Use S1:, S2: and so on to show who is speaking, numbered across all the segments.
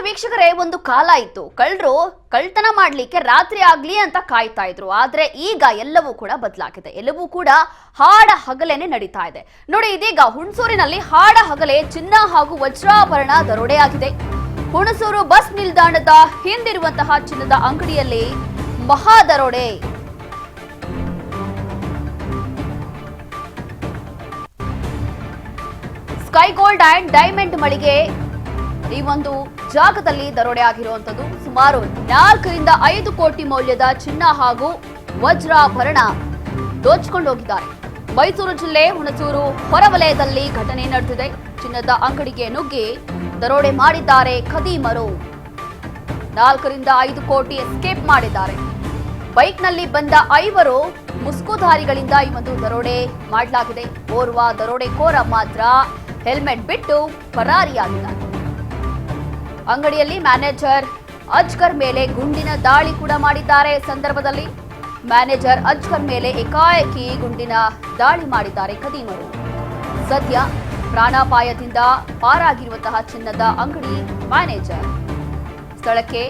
S1: ವೀಕ್ಷಕರೇ, ಒಂದು ಕಾಲ ಇತ್ತು, ಕಳ್ಳರು ಕಳ್ತನ ಮಾಡ್ಲಿಕ್ಕೆ ರಾತ್ರಿ ಆಗ್ಲಿ ಅಂತ ಕಾಯ್ತಾ ಇದ್ರು. ಆದ್ರೆ ಈಗ ಎಲ್ಲವೂ ಕೂಡ ಬದಲಾಗಿದೆ. ಎಲ್ಲವೂ ಕೂಡ ಹಾಡ ಹಗಲೇನೆ ನಡೀತಾ ಇದೆ. ನೋಡಿ, ಇದೀಗ ಹುಣಸೂರಿನಲ್ಲಿ ಹಾಡ ಹಗಲೇ ಚಿನ್ನ ಹಾಗೂ ವಜ್ರಾಭರಣ ದರೋಡೆಯಾಗಿದೆ. ಹುಣಸೂರು ಬಸ್ ನಿಲ್ದಾಣದ ಹಿಂದಿರುವಂತಹ ಚಿನ್ನದ ಅಂಗಡಿಯಲ್ಲಿ ಮಹಾ ದರೋಡೆ. ಸ್ಕೈ ಗೋಲ್ಡ್ ಅಂಡ್ ಡೈಮಂಡ್ ಮಳಿಗೆ ಈ ಒಂದು ಜಾಗದಲ್ಲಿ ದರೋಡೆ ಆಗಿರುವಂತದ್ದು. ಸುಮಾರು 4 ರಿಂದ 5 ಕೋಟಿ ಮೌಲ್ಯದ ಚಿನ್ನ ಹಾಗೂ ವಜ್ರಾಭರಣ ದೋಚಿಕೊಂಡು ಹೋಗಿದ್ದಾರೆ. ಮೈಸೂರು ಜಿಲ್ಲೆ ಹುಣಸೂರು ಹೊರವಲಯದಲ್ಲಿ ಘಟನೆ ನಡೆದಿದೆ. ಚಿನ್ನದ ಅಂಗಡಿಗೆ ನುಗ್ಗಿ ದರೋಡೆ ಮಾಡಿದ್ದಾರೆ ಖದೀಮರು. 4 ರಿಂದ 5 ಕೋಟಿ ಎಸ್ಕೇಪ್ ಮಾಡಿದ್ದಾರೆ. ಬೈಕ್ನಲ್ಲಿ ಬಂದ 5 ಮುಸ್ಕುಧಾರಿಗಳಿಂದ ಈ ಒಂದು ದರೋಡೆ ಮಾಡಲಾಗಿದೆ. ಓರ್ವ ದರೋಡೆಕೋರ ಮಾತ್ರ ಹೆಲ್ಮೆಟ್ ಬಿಟ್ಟು ಪರಾರಿಯಾಗಿದ್ದಾರೆ. ಅಂಗಡಿಯಲ್ಲಿ ಮ್ಯಾನೇಜರ್ ಅಜ್ಗರ್ ಮೇಲೆ ಗುಂಡಿನ ದಾಳಿ ಕೂಡ ಮಾಡಿದ್ದಾರೆ. ಸಂದರ್ಭದಲ್ಲಿ ಮ್ಯಾನೇಜರ್ ಅಜ್ಗರ್ ಮೇಲೆ ಏಕಾಏಕಿ ಗುಂಡಿನ ದಾಳಿ ಮಾಡಿದ್ದಾರೆ ಖದೀಮರು. ಸದ್ಯ ಪ್ರಾಣಾಪಾಯದಿಂದ ಪಾರಾಗಿರುವಂತಹ ಚಿನ್ನದ ಅಂಗಡಿ ಮ್ಯಾನೇಜರ್. ಸ್ಥಳಕ್ಕೆ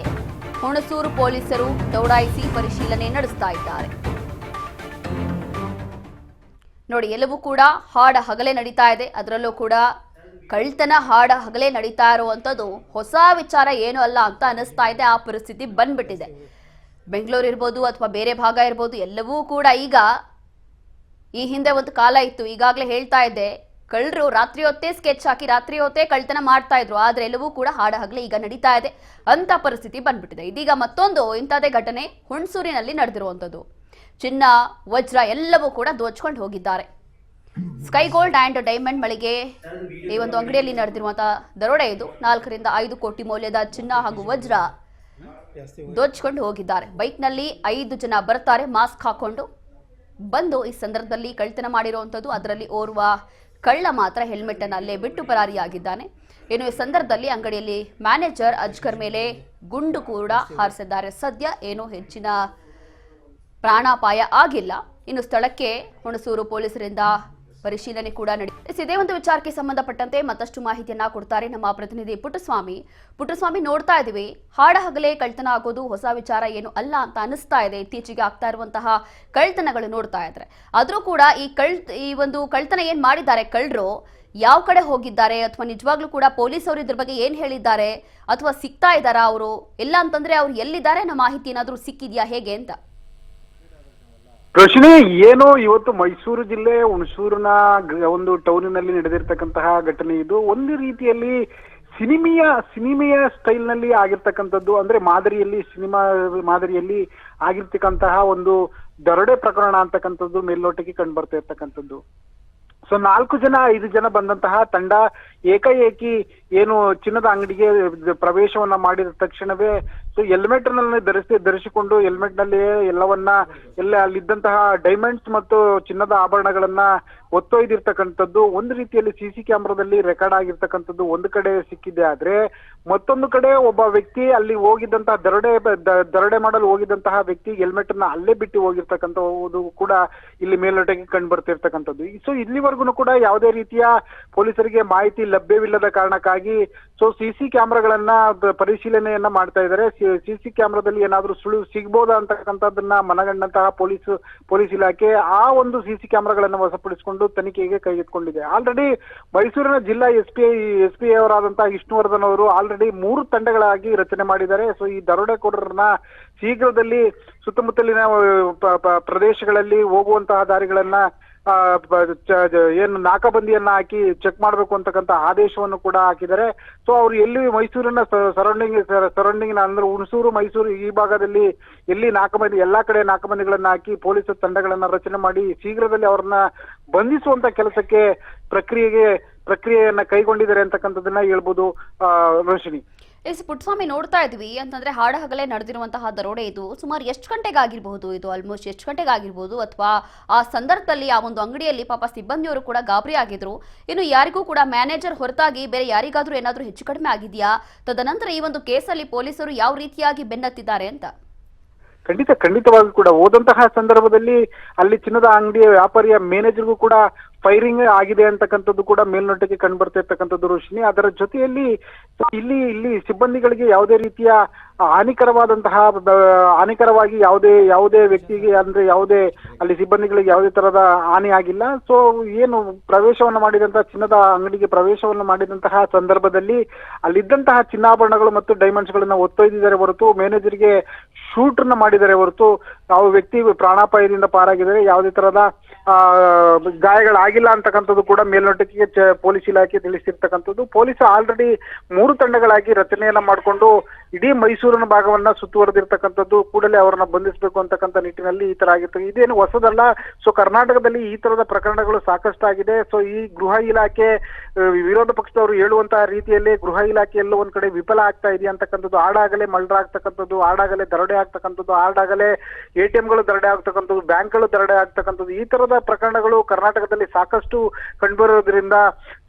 S1: ಹುಣಸೂರು ಪೊಲೀಸರು ದೌಡಾಯಿಸಿ ಪರಿಶೀಲನೆ ನಡೆಸ್ತಾ ಇದ್ದಾರೆ. ನೋಡಿ, ಎಲ್ಲವೂ ಕೂಡ ಹಾಡ ಹಗಲೇ ನಡೀತಾ ಇದೆ. ಅದರಲ್ಲೂ ಕೂಡ ಕಳ್ತನ ಹಾಡ ಹಗಲೇ ನಡೀತಾ ಇರುವಂಥದ್ದು ಹೊಸ ವಿಚಾರ ಏನು ಅಲ್ಲ ಅಂತ ಅನಿಸ್ತಾ ಇದೆ. ಆ ಪರಿಸ್ಥಿತಿ ಬಂದ್ಬಿಟ್ಟಿದೆ. ಬೆಂಗಳೂರು ಇರ್ಬೋದು ಅಥವಾ ಬೇರೆ ಭಾಗ ಇರ್ಬೋದು, ಎಲ್ಲವೂ ಕೂಡ ಈಗ, ಈ ಹಿಂದೆ ಒಂದು ಕಾಲ ಇತ್ತು, ಈಗಾಗಲೇ ಹೇಳ್ತಾ ಇದ್ದೆ, ಕಳ್ಳರು ರಾತ್ರಿ ಹೊತ್ತೇ ಸ್ಕೆಚ್ ಹಾಕಿ ರಾತ್ರಿ ಹೊತ್ತೇ ಕಳ್ತನ ಮಾಡ್ತಾ ಇದ್ರು. ಆದ್ರೆ ಎಲ್ಲವೂ ಕೂಡ ಹಾಡ ಹಗಲೇ ಈಗ ನಡೀತಾ ಇದೆ ಅಂತ ಪರಿಸ್ಥಿತಿ ಬಂದ್ಬಿಟ್ಟಿದೆ. ಇದೀಗ ಮತ್ತೊಂದು ಇಂಥದೇ ಘಟನೆ ಹುಣಸೂರಿನಲ್ಲಿ ನಡೆದಿರುವಂಥದ್ದು. ಚಿನ್ನ ವಜ್ರ ಎಲ್ಲವೂ ಕೂಡ ದೋಚ್ಕೊಂಡು ಹೋಗಿದ್ದಾರೆ. ಸ್ಕೈ ಗೋಲ್ಡ್ ಅಂಡ್ ಡೈಮಂಡ್ ಮಳಿಗೆ ಈ ಒಂದು ಅಂಗಡಿಯಲ್ಲಿ ನಡೆದಿರುವಂತಹ ದರೋಡೆ ಇದು. 4 ರಿಂದ 5 ಕೋಟಿ ಮೌಲ್ಯದ ಚಿನ್ನ ಹಾಗೂ ವಜ್ರ ದೋಚ್ಕೊಂಡು ಹೋಗಿದ್ದಾರೆ. ಬೈಕ್ನಲ್ಲಿ 5 ಜನ ಬರ್ತಾರೆ ಮಾಸ್ಕ್ ಹಾಕೊಂಡು ಬಂದು ಈ ಸಂದರ್ಭದಲ್ಲಿ ಕಳ್ತನ ಮಾಡಿರುವಂಥದ್ದು. ಅದರಲ್ಲಿ ಓರ್ವ ಕಳ್ಳ ಮಾತ್ರ ಹೆಲ್ಮೆಟ್ ಅನ್ನು ಅಲ್ಲೇ ಬಿಟ್ಟು ಪರಾರಿಯಾಗಿದ್ದಾನೆ. ಇನ್ನು ಈ ಸಂದರ್ಭದಲ್ಲಿ ಅಂಗಡಿಯಲ್ಲಿ ಮ್ಯಾನೇಜರ್ ಅಜ್ಗರ್ ಮೇಲೆ ಗುಂಡು ಕೂಡ ಹಾರಿಸಿದ್ದಾರೆ. ಸದ್ಯ ಏನೂ ಹೆಚ್ಚಿನ ಪ್ರಾಣಾಪಾಯ ಆಗಿಲ್ಲ. ಇನ್ನು ಸ್ಥಳಕ್ಕೆ ಹುಣಸೂರು ಪೊಲೀಸರಿಂದ ಪರಿಶೀಲನೆ ಕೂಡ ನಡೆದಿದೆ. ಇದೇ ಒಂದು ವಿಚಾರಕ್ಕೆ ಸಂಬಂಧಪಟ್ಟಂತೆ ಮತ್ತಷ್ಟು ಮಾಹಿತಿಯನ್ನ ಕೊಡ್ತಾರೆ ನಮ್ಮ ಪ್ರತಿನಿಧಿ ಪುಟ್ಟಸ್ವಾಮಿ. ನೋಡ್ತಾ ಇದೀವಿ, ಹಾಡ ಹಗಲೇ ಕಳ್ತನ ಆಗೋದು ಹೊಸ ವಿಚಾರ ಏನು ಅಲ್ಲ ಅಂತ ಅನಿಸ್ತಾ ಇದೆ. ಇತ್ತೀಚೆಗೆ ಆಗ್ತಾ ಇರುವಂತಹ ಕಳ್ತನಗಳು ನೋಡ್ತಾ ಇದ್ರೆ, ಆದ್ರೂ ಕೂಡ ಈ ಒಂದು ಕಳ್ತನ ಏನ್ ಮಾಡಿದ್ದಾರೆ ಕಳ್ಳರು, ಯಾವ ಕಡೆ ಹೋಗಿದ್ದಾರೆ ಅಥವಾ ನಿಜವಾಗ್ಲೂ ಕೂಡ ಪೊಲೀಸರು ಇದ್ರ ಬಗ್ಗೆ ಏನ್ ಹೇಳಿದ್ದಾರೆ ಅಥವಾ ಸಿಗ್ತಾ ಇದ್ದಾರಾ ಅವರು, ಇಲ್ಲ ಅಂತಂದ್ರೆ ಅವ್ರು ಎಲ್ಲಿದ್ದಾರೆ ಅನ್ನೋ ಮಾಹಿತಿ ಏನಾದ್ರೂ ಸಿಕ್ಕಿದ್ಯಾ ಹೇಗೆ ಅಂತ?
S2: ರೋಶಿನಿ, ಏನು ಇವತ್ತು ಮೈಸೂರು ಜಿಲ್ಲೆ ಹುಣಸೂರಿನ ಒಂದು ಟೌನಿನಲ್ಲಿ ನಡೆದಿರ್ತಕ್ಕಂತಹ ಘಟನೆ ಇದು. ಒಂದು ರೀತಿಯಲ್ಲಿ ಸಿನಿಮೆಯ ಸ್ಟೈಲ್ ನಲ್ಲಿ ಆಗಿರ್ತಕ್ಕಂಥದ್ದು, ಅಂದ್ರೆ ಸಿನಿಮಾ ಮಾದರಿಯಲ್ಲಿ ಆಗಿರ್ತಕ್ಕಂತಹ ಒಂದು ದರೋಡೆ ಪ್ರಕರಣ ಅಂತಕ್ಕಂಥದ್ದು ಮೇಲ್ನೋಟಕ್ಕೆ ಕಂಡು ಬರ್ತಾ ಇರ್ತಕ್ಕಂಥದ್ದು. ಸೊ 4 ಜನ 5 ಜನ ಬಂದಂತಹ ತಂಡ ಏಕಾಏಕಿ ಏನು ಚಿನ್ನದ ಅಂಗಡಿಗೆ ಪ್ರವೇಶವನ್ನ ಮಾಡಿದ ತಕ್ಷಣವೇ ಹೆಲ್ಮೆಟ್ ನಲ್ಲಿ ಧರಿಸಿಕೊಂಡು ಹೆಲ್ಮೆಟ್ ನಲ್ಲಿ ಅಲ್ಲಿದ್ದಂತಹ ಡೈಮಂಡ್ಸ್ ಮತ್ತು ಚಿನ್ನದ ಆಭರಣಗಳನ್ನ ಒತ್ತೊಯ್ದಿರ್ತಕ್ಕಂಥದ್ದು ಒಂದು ರೀತಿಯಲ್ಲಿ ಸಿಸಿ ಕ್ಯಾಮ್ರಾದಲ್ಲಿ ರೆಕಾರ್ಡ್ ಆಗಿರ್ತಕ್ಕಂಥದ್ದು ಒಂದು ಕಡೆ ಸಿಕ್ಕಿದೆ. ಆದ್ರೆ ಮತ್ತೊಂದು ಕಡೆ ಒಬ್ಬ ವ್ಯಕ್ತಿ ಅಲ್ಲಿ ಹೋಗಿದ್ದಂತಹ ದರೋಡೆ ಮಾಡಲು ಹೋಗಿದ್ದಂತಹ ವ್ಯಕ್ತಿ ಹೆಲ್ಮೆಟ್ ಅನ್ನ ಅಲ್ಲೇ ಬಿಟ್ಟು ಹೋಗಿರ್ತಕ್ಕಂಥದ್ದು ಕೂಡ ಇಲ್ಲಿ ಮೇಲ್ನೋಟಕ್ಕೆ ಕಂಡು ಬರ್ತಿರ್ತಕ್ಕಂಥದ್ದು. ಸೊ ಇಲ್ಲಿವರೆಗೂ ಕೂಡ ಯಾವುದೇ ರೀತಿಯ ಪೊಲೀಸರಿಗೆ ಮಾಹಿತಿ ಲಭ್ಯವಿಲ್ಲದ ಕಾರಣಕ್ಕಾಗಿ ಸಿಸಿ ಕ್ಯಾಮ್ರಾಗಳನ್ನ ಪರಿಶೀಲನೆಯನ್ನ ಮಾಡ್ತಾ ಇದ್ದಾರೆ. ಸಿಸಿ ಕ್ಯಾಮ್ರಾದಲ್ಲಿ ಏನಾದ್ರೂ ಸುಳಿವು ಸಿಗ್ಬೋದಾ ಅಂತಕ್ಕಂಥದ್ದನ್ನ ಮನಗಂಡಂತಹ ಪೊಲೀಸ್ ಇಲಾಖೆ ಆ ಒಂದು ಸಿಸಿ ಕ್ಯಾಮ್ರಾಗಳನ್ನ ವಶಪಡಿಸಿಕೊಂಡು ತನಿಖೆಗೆ ಕೈಗೆತ್ತಿಕೊಂಡಿದೆ. ಆಲ್ರೆಡಿ ಮೈಸೂರಿನ ಜಿಲ್ಲಾ ಎಸ್ ಪಿ ಅವರಾದಂತಹ ವಿಷ್ಣುವರ್ಧನ್ ಅವರು ಆಲ್ರೆಡಿ 3 ತಂಡಗಳಾಗಿ ರಚನೆ ಮಾಡಿದ್ದಾರೆ. ಸೊ ಈ ದರೋಡೆಕೋರರನ್ನ ಶೀಘ್ರದಲ್ಲಿ ಸುತ್ತಮುತ್ತಲಿನ ಪ್ರದೇಶಗಳಲ್ಲಿ ಹೋಗುವಂತಹ ದಾರಿಗಳನ್ನ ಏನು ನಾಕಾಬಂದಿಯನ್ನ ಹಾಕಿ ಚೆಕ್ ಮಾಡ್ಬೇಕು ಅಂತಕ್ಕಂಥ ಆದೇಶವನ್ನು ಕೂಡ ಹಾಕಿದ್ದಾರೆ. ಸೊ ಅವ್ರು ಎಲ್ಲಿ ಮೈಸೂರಿನ ಸರೌಂಡಿಂಗ್ ಅಂದ್ರೆ ಹುಣಸೂರು ಮೈಸೂರು ಈ ಭಾಗದಲ್ಲಿ ಎಲ್ಲಿ ಎಲ್ಲಾ ಕಡೆ ನಾಕಾಬಂದಿಗಳನ್ನ ಹಾಕಿ ಪೊಲೀಸ್ ತಂಡಗಳನ್ನ ರಚನೆ ಮಾಡಿ ಶೀಘ್ರದಲ್ಲಿ ಅವ್ರನ್ನ ಬಂಧಿಸುವಂತ ಕೆಲಸಕ್ಕೆ ಪ್ರಕ್ರಿಯೆಯನ್ನ ಕೈಗೊಂಡಿದ್ದಾರೆ ಅಂತಕ್ಕಂಥದ್ದನ್ನ ಹೇಳ್ಬೋದು ರೋಶಿನಿ.
S1: ಪುಟ್ಟಸ್ವಾಮಿ, ನೋಡ್ತಾ ಇದ್ವಿ ಅಂತಂದ್ರೆ ಹಾಡ ಹಗಲೇ ನಡೆದಿರುವಂತಹ ದರೋಡೆ ಇದು ಸುಮಾರು ಎಷ್ಟು ಗಂಟೆಗೆ ಆಗಿರಬಹುದು? ಇದು ಆಲ್ಮೋಸ್ಟ್ ಎಷ್ಟು ಗಂಟೆಗೆ ಆಗಿರ್ಬೋದು? ಅಥವಾ ಆ ಸಂದರ್ಭದಲ್ಲಿ ಆ ಒಂದು ಅಂಗಡಿಯಲ್ಲಿ ಪಾಪ ಸಿಬ್ಬಂದಿಯವರು ಕೂಡ ಗಾಬರಿ ಆಗಿದ್ರು. ಇನ್ನು ಯಾರಿಗೂ ಕೂಡ ಮ್ಯಾನೇಜರ್ ಹೊರತಾಗಿ ಬೇರೆ ಯಾರಿಗಾದ್ರೂ ಏನಾದ್ರೂ ಹೆಚ್ಚು ಕಡಿಮೆ ಆಗಿದೆಯಾ? ತದನಂತರ ಈ ಒಂದು ಕೇಸಲ್ಲಿ ಪೊಲೀಸರು ಯಾವ ರೀತಿಯಾಗಿ ಬೆನ್ನತ್ತಿದ್ದಾರೆ ಅಂತ?
S2: ಖಂಡಿತವಾಗಿ ಕೂಡ ಹೋದಂತಹ ಸಂದರ್ಭದಲ್ಲಿ ಅಲ್ಲಿ ಚಿನ್ನದ ಅಂಗಡಿಯ ವ್ಯಾಪಾರಿಯ ಮ್ಯಾನೇಜರ್ಗೂ ಕೂಡ ಫೈರಿಂಗ್ ಆಗಿದೆ ಅಂತಕ್ಕಂಥದ್ದು ಕೂಡ ಮೇಲ್ನೋಟಕ್ಕೆ ಕಂಡು ಬರ್ತಿರ್ತಕ್ಕಂಥದ್ದು ರೋಶಿನಿ. ಅದರ ಜೊತೆಯಲ್ಲಿ ಇಲ್ಲಿ ಸಿಬ್ಬಂದಿಗಳಿಗೆ ಯಾವುದೇ ರೀತಿಯ ಹಾನಿಕರವಾಗಿ ಯಾವುದೇ ವ್ಯಕ್ತಿಗೆ ಅಂದ್ರೆ ಯಾವುದೇ ಅಲ್ಲಿ ಸಿಬ್ಬಂದಿಗಳಿಗೆ ಯಾವುದೇ ತರಹದ ಹಾನಿ ಆಗಿಲ್ಲ. ಸೊ ಏನು ಪ್ರವೇಶವನ್ನು ಮಾಡಿದಂತಹ ಚಿನ್ನದ ಅಂಗಡಿಗೆ ಪ್ರವೇಶವನ್ನು ಮಾಡಿದಂತಹ ಸಂದರ್ಭದಲ್ಲಿ ಅಲ್ಲಿದ್ದಂತಹ ಚಿನ್ನಾಭರಣಗಳು ಮತ್ತು ಡೈಮಂಡ್ಸ್ ಗಳನ್ನ ಒತ್ತೊಯ್ದಿದ್ದಾರೆ ಹೊರತು ಮ್ಯಾನೇಜರ್ಗೆ ಶೂಟ್ ನ ಮಾಡಿದ್ದಾರೆ ಹೊರತು ಯಾವ ವ್ಯಕ್ತಿ ಪ್ರಾಣಾಪಾಯದಿಂದ ಪಾರಾಗಿದ್ದಾರೆ, ಯಾವುದೇ ತರಹದ ಗಾಯಗಳಾಗಿಲ್ಲ ಅಂತಕ್ಕಂಥದ್ದು ಕೂಡ ಮೇಲ್ನೋಟಕ್ಕೆ ಪೊಲೀಸ್ ಇಲಾಖೆ ತಿಳಿಸಿರ್ತಕ್ಕಂಥದ್ದು. ಪೊಲೀಸ್ ಆಲ್ರೆಡಿ 3 ತಂಡಗಳಾಗಿ ರಚನೆಯನ್ನ ಮಾಡಿಕೊಂಡು ಇಡೀ ಮೈಸೂರಿನ ಭಾಗವನ್ನ ಸುತ್ತುವರೆದಿರ್ತಕ್ಕಂಥದ್ದು. ಕೂಡಲೇ ಅವರನ್ನ ಬಂಧಿಸಬೇಕು ಅಂತಕ್ಕಂಥ ನಿಟ್ಟಿನಲ್ಲಿ ಈ ತರ ಆಗಿರ್ತದೆ. ಇದೇನು ಹೊಸದಲ್ಲ. ಸೊ ಕರ್ನಾಟಕದಲ್ಲಿ ಈ ತರದ ಪ್ರಕರಣಗಳು ಸಾಕಷ್ಟು ಆಗಿದೆ. ಸೊ ಈ ಗೃಹ ಇಲಾಖೆ ವಿರೋಧ ಪಕ್ಷದವರು ಹೇಳುವಂತಹ ರೀತಿಯಲ್ಲಿ ಗೃಹ ಇಲಾಖೆ ಎಲ್ಲೋ ಒಂದ್ ಕಡೆ ವಿಫಲ ಆಗ್ತಾ ಇದೆ ಅಂತಕ್ಕಂಥದ್ದು. ಆಡಾಗಲೇ ಮರ್ಡರ್ ಆಗ್ತಕ್ಕಂಥದ್ದು, ಆಡಾಗಲೇ ದರೋಡೆ ಆಗ್ತಕ್ಕಂಥದ್ದು, ಆಡಾಗಲೇ ATMಗಳು ದರೋಡೆ ಆಗ್ತಕ್ಕಂಥದ್ದು, ಬ್ಯಾಂಕ್ಗಳು ದರೋಡೆ ಆಗ್ತಕ್ಕಂಥದ್ದು, ಈ ತರದ ಪ್ರಕರಣಗಳು ಕರ್ನಾಟಕದಲ್ಲಿ ಸಾಕಷ್ಟು ಕಂಡುಬರೋದ್ರಿಂದ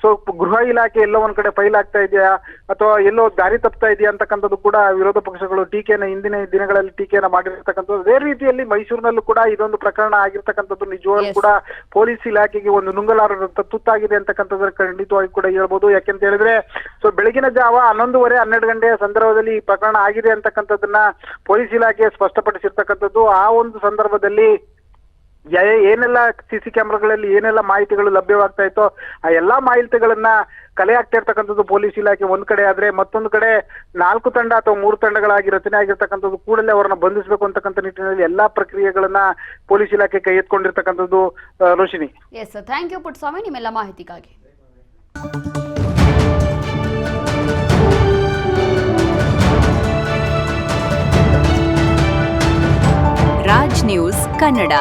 S2: ಸೊ ಗೃಹ ಇಲಾಖೆ ಎಲ್ಲೋ ಒಂದ್ ಕಡೆ ಫೈಲ್ ಆಗ್ತಾ ಇದೆಯಾ ಅಥವಾ ಎಲ್ಲೋ ದಾರಿ ತಪ್ತಾ ಇದೆಯಾ ಅಂತಕ್ಕಂಥದ್ದು ಕೂಡ ವಿರೋಧ ಪಕ್ಷಗಳು ಹಿಂದಿನ ದಿನಗಳಲ್ಲಿ ಟೀಕೆಯನ್ನ ಮಾಡಿರ್ತಕ್ಕಂಥದ್ದು. ಅದೇ ರೀತಿಯಲ್ಲಿ ಮೈಸೂರಿನಲ್ಲೂ ಕೂಡ ಇದೊಂದು ಪ್ರಕರಣ ಆಗಿರ್ತಕ್ಕಂಥದ್ದು ನಿಜವಾಗ್ಲೂ ಕೂಡ ಪೊಲೀಸ್ ಇಲಾಖೆಗೆ ಒಂದು ನುಂಗಲಾರದ ತುತ್ತಾಗಿದೆ ಅಂತಕ್ಕಂಥದ್ರ ಖಂಡಿತವಾಗಿ ಕೂಡ ಹೇಳ್ಬೋದು. ಯಾಕೆಂತ ಹೇಳಿದ್ರೆ ಸೊ ಬೆಳಗಿನ ಜಾವ 11:30-12 ಗಂಟೆಯ ಸಂದರ್ಭದಲ್ಲಿ ಈ ಪ್ರಕರಣ ಆಗಿದೆ ಅಂತಕ್ಕಂಥದ್ದನ್ನ ಪೊಲೀಸ್ ಇಲಾಖೆ ಸ್ಪಷ್ಟಪಡಿಸಿರ್ತಕ್ಕಂಥದ್ದು. ಆ ಒಂದು ಸಂದರ್ಭದಲ್ಲಿ ಏನೆಲ್ಲ CC ಕ್ಯಾಮೆರಾಗಳಲ್ಲಿ ಏನೆಲ್ಲ ಮಾಹಿತಿಗಳು ಲಭ್ಯವಾಗ್ತಾ ಇತ್ತೋ ಆ ಎಲ್ಲಾ ಮಾಹಿತಿಗಳನ್ನ ಕಲೆ ಆಗ್ತಾ ಇರ್ತಕ್ಕಂಥದ್ದು ಪೊಲೀಸ್ ಇಲಾಖೆ ಒಂದ್ ಕಡೆ ಆದ್ರೆ, ಮತ್ತೊಂದು ಕಡೆ 4 ತಂಡ ಅಥವಾ 3 ತಂಡಗಳಾಗಿ ರಚನೆ ಆಗಿರ್ತಕ್ಕಂಥದ್ದು. ಕೂಡಲೇ ಅವರನ್ನ ಬಂಧಿಸಬೇಕು ಅಂತಕ್ಕಂಥ ನಿಟ್ಟಿನಲ್ಲಿ ಎಲ್ಲಾ ಪ್ರಕ್ರಿಯೆಗಳನ್ನ ಪೊಲೀಸ್ ಇಲಾಖೆ ಕೈ ಎತ್ಕೊಂಡಿರ್ತಕ್ಕಂಥದ್ದು Roshini.
S1: Yes, thank you Puttaswamy ನಿಮ್ಮೆಲ್ಲ ಮಾಹಿತಿಗಾಗಿ.
S3: ರಾಜ್ ನ್ಯೂಸ್ ಕನ್ನಡ.